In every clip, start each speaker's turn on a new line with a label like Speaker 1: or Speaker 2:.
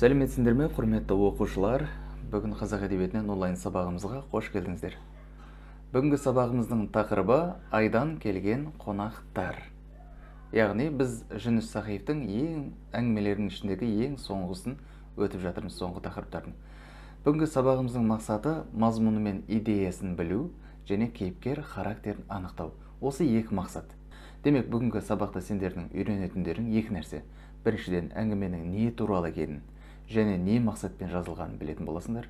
Speaker 1: Сәлеметсіңдер ме, құрметті оқушылар? Бүгін қазақ әдебиетінен онлайн сабағымызға қош келдіңіздер. Бүгінгі сабағымыздың тақырыбы айдан келген қонақтар. Яғни біз Жүніс Сахиевтің әңгімелерінің ішіндегі ең соңғысын өтіп жатырмыз, соңғы тақырыптардың. Бүгінгі сабағымыздың мақсаты мазмұны мен идеясын білу және кейіпкер характерін анықтау. Осы екі мақсат. Демек, бүгінгі сабақта сендердің үйренетіндерің екі нәрсе. Біріншіден, әңгіменің не туралы екенін және не мақсатпен жазылғанын білетін боласыңдар,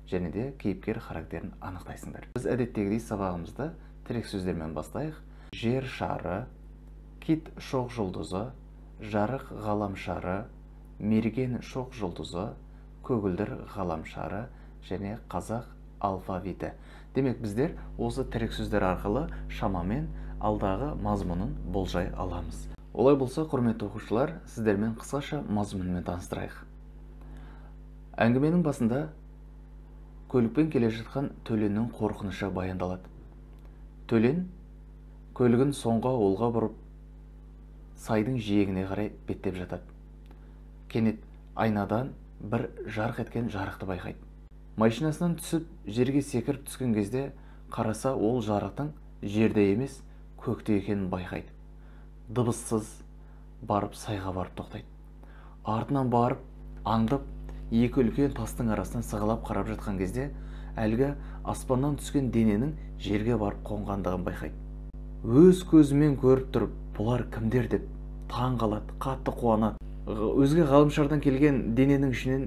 Speaker 1: және де кейіпкер характерін анықтайсыңдар. Біз әдеттегідей сабағымызды тірек сөздермен бастайық. Жер шары, кит шоқ жұлдызы, жарық ғаламшары, мерген шоқ жұлдызы, көгілдір ғаламшары және қазақ алфавиті. Демек, біздер осы тірек сөздер арқылы шамамен алдағы мазмұнын болжай аламыз. Олай болса, құрметті оқушылар, сіздермен қысқаша мазмұнымен таныстырайық. Әңгіменің басында көлікпен келе жатқан Төленнің қорқынышы баяндалады. Төлен көлігін соңғы ауылға бұрып, сайдың жиегіне қарай беттеп жатады. Кенет айнадан бір жарқ еткен жарықты байқайды. Машинасынан түсіп, жерге секіріп түскен кезде қараса, ол жарықтың жерде емес, көкте екенін байқайды. Дыбыссыз барып сайға барып тоқтайды. Артынан барып, аңдып, екі үлкен тастың арасынан сығалап қарап жатқан кезде, әлгі аспаннан түскен дененің жерге барып қонғандығын байқайды. Өз көзімен көріп тұрып, бұлар кімдер деп таң қалады, қатты қуанады. Өзге ғаламшардан келген дененің ішінен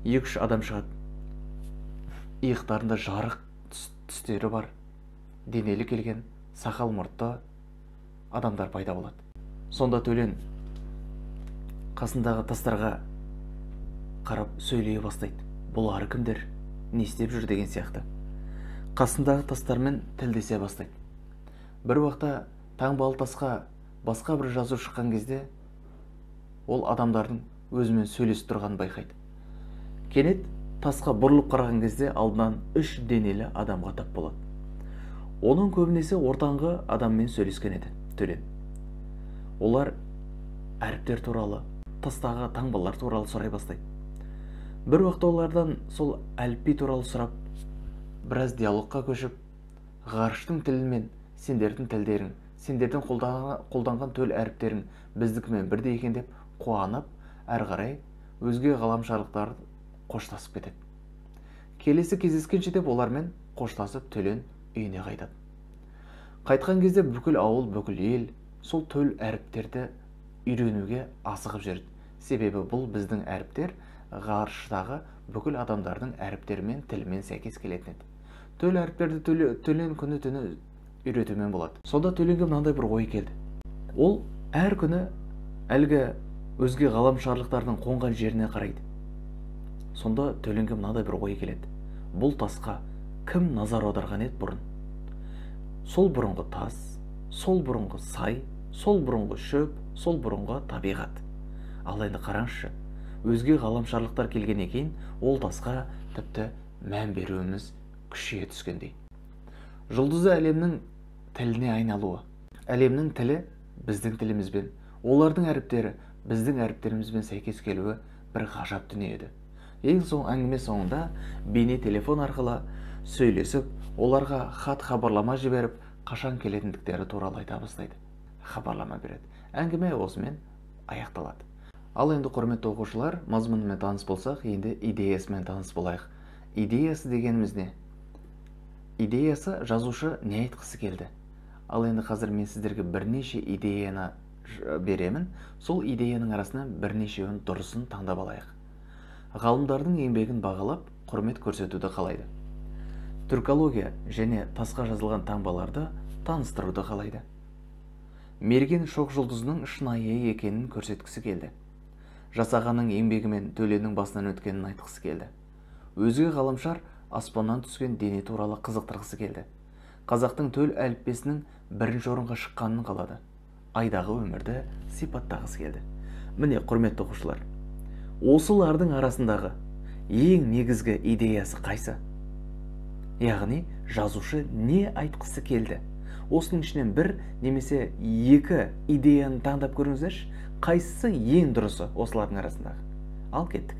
Speaker 1: 2-3 адам шығады. Иықтарында жарық түстері бар, денелі келген, сақал мұртты адамдар пайда болады. Сонда Төлен қасындағы тастарға қарап сөйлей бастайды. Бұлар кімдер? Не істеп жүр деген сияқты. Қасындағы тастармен тілдесе бастайды. Бір уақытта таңбалы тасқа басқа бір жазу шыққан кезде, ол адамдардың өзімен сөйлесіп тұрғанын байқайды. Кенет тасқа бұрылып қараған кезде алдынан 3 денелі адамға тап болады. Оның көбінесе ортаңғы адаммен сөйлескен еді Төлен. Олар әріптер туралы, тастағы таңбалар туралы сұрай бастайды. Бір уақытта олардан сол әліпби туралы сұрап, біраз диалогқа көшіп, ғарыштың тілімен сендердің тілдерің, сендердің қолданған төл әріптерің біздікімен бірдей екен деп қуанып, әрі қарай өзге ғаламшарлықтар қоштасып кетеді. Келесі кездескенше деп олармен қоштасып Төлен үйіне қайтады. Қайтқан кезде бүкіл ауыл, бүкіл ел сол төл әріптерді үйренуге асығып жүреді. Себебі бұл біздің әріптер ғарыштағы бүкіл адамдардың әріптерімен, тілімен сәйкес келетін еді. Төл әріптерді Төлен күні түні үйретумен болады. Сонда Төленге мынандай бір ой келді. Ол әр күні әлгі өзге ғаламшарлықтардың қонған жеріне қарайды. Сонда Төленге мынандай бір ой келеді. Бұл тасқа кім назар аударған еді бұрын? Сол бұрынғы тас, сол бұрынғы сай, сол бұрынғы шөп, сол бұрынғы табиғат. Ал енді қараңызшы, өзге ғаламшарлықтар келген екен, ол тасқа тіпті мән беруіміз күшейе түскендей. Жұлдызы әлемнің тіліне айналуы. Әлемнің тілі біздің тілімізбен, олардың әріптері біздің әріптерімізбен сәйкес келуі бір ғажап дүние еді. Ең соң әңгіме соңында бейне телефон арқылы сөйлесіп, оларға хат хабарлама жіберіп, қашан келетіндіктері туралы айта бастайды. Хабарлама береді. Әңгіме осымен аяқталады. Ал енді, құрметті оқушылар, мазмұнымен таныс болсақ, енді идеясымен таныс болайық. Идеясы дегеніміз не? Идеясы жазушы не айтқысы келді? Ал енді қазір мен сіздерге бірнеше идеяны беремін. Сол идеяның арасынан бірнешеуін дұрысын таңдап алайық. Ғалымдардың еңбегін бағалап, құрмет көрсетуді қалайды. Түркология және тасқа жазылған таңбаларды таныстыруды қалайды. Мерген шоқ жұлдызының шынайы екенін көрсеткісі келді. Жасағанның еңбегімен Төленнің басынан өткенін айтқысы келді. Өзге ғаламшар аспаннан түскен дене туралы қызықтырғысы келді. Қазақтың төл әліппесінің бірінші орынға шыққанын қалады. Айдағы өмірді сипаттағысы келді. Міне, құрметті оқушылар, осылардың арасындағы ең негізгі идеясы қайсы? Яғни, жазушы не айтқысы келді? Осының ішінен бір немесе екі идеяны таңдап көріңіздерші, қайсысы ең дұрысы осылардың арасындағы? Ал кеттік.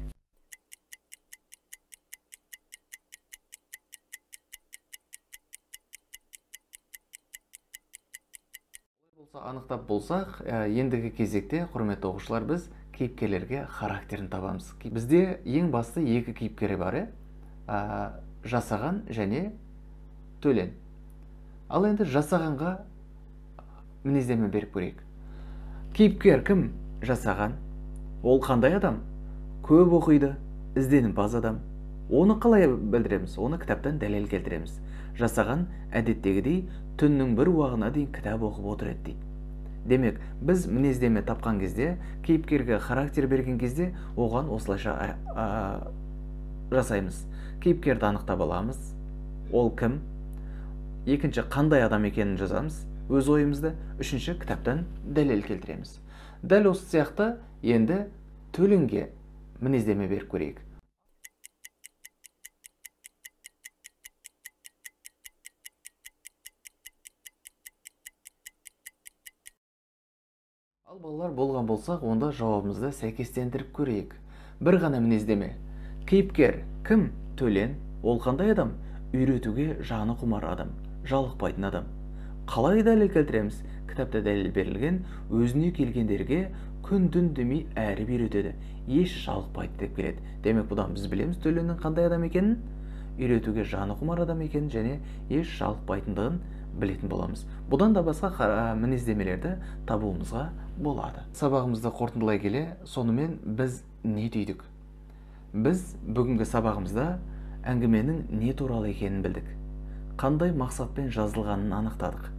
Speaker 1: Анықтап болсақ, ендігі кезекте, құрметті оқушылар, біз кейіпкерлерге характерін табамыз. Бізде ең басты екі кейіпкері бар, жасаған және Төлен. Ал енді жасағанға мінездеме беріп көрейік. Кейіпкер кім? Жасаған. Ол қандай адам? Көп оқиды, ізденімпаз адам. Оны қалай білдіреміз? Оны кітаптан дәлел келтіреміз. Жасаған әдеттегідей түннің бір уағына дейін кітап оқып отыр еді дейді. Демек, біз мінездеме тапқан кезде, кейіпкерге характер берген кезде, оған осылайша жасаймыз. Кейіпкерді анықтап аламыз. Ол кім? Екінші, қандай адам екенін жазамыз, өз ойымызды. Үшінші, кітаптан дәлел келтіреміз. Дәл осы сияқты енді Төленге мінездеме беріп көрейік. Ал балалар, болған болсақ, онда жауабымызды сәйкестендіріп көрейік. Бір ғана мінездеме. Кейіпкер кім? Төлен. Ол қандай адам? Үйретуге жаны құмар адам, жалықпайтын адам. Қалай дәлел келтіреміз? Кітапта дәлел берілген, өзіне келгендерге күн-түн демей әріп үйретеді, еш жалықпайды деп келеді. Демек, бұдан біз білеміз Төленнің қандай адам екенін, үйретуге жаны құмар адам екенін және еш жалықпайтындығын білетін боламыз. Бұдан да басқа мінездемелерді табуымызға болады. Сабағымызды қорытындылай келе, сонымен біз не түйдік? Біз бүгінгі сабағымызда әңгіменің не туралы екенін білдік. Қандай мақсатпен жазылғанын анықтадық.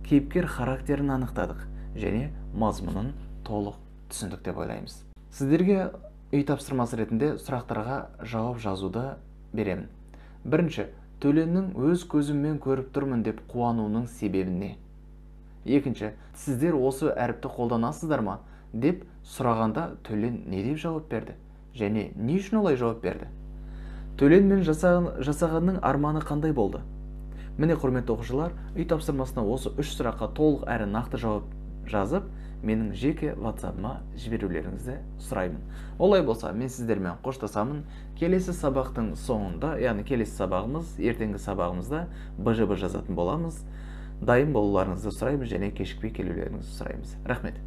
Speaker 1: Кейіпкер характерін анықтадық және мазмұнын толық түсіндік деп ойлаймыз. Сіздерге үй тапсырмасы ретінде сұрақтарға жауап жазуды беремін. Бірінші, Төленнің өз көзіммен көріп тұрмын деп қуануының себебі не? Екінші, сіздер осы әріпті қолданасыздар ма деп сұрағанда Төлен не деп жауап берді? Және не үшін олай жауап берді? Төлен мен жасағанның арманы қандай болды? Міне, құрметті оқушылар, үй тапсырмасына осы үш сұраққа толық әрі нақты жауап жазып, менің жеке WhatsApp-ыма жіберулеріңізді сұраймын. Олай болса, мен сіздермен қоштасамын. Келесі сабақтың соңында, яғни келесі сабағымыз, ертеңгі сабағымызда БЖБ жазатын боламыз. Дайын болуларыңызды сұраймыз және кешікпей келулеріңізді сұраймыз. Рахмет.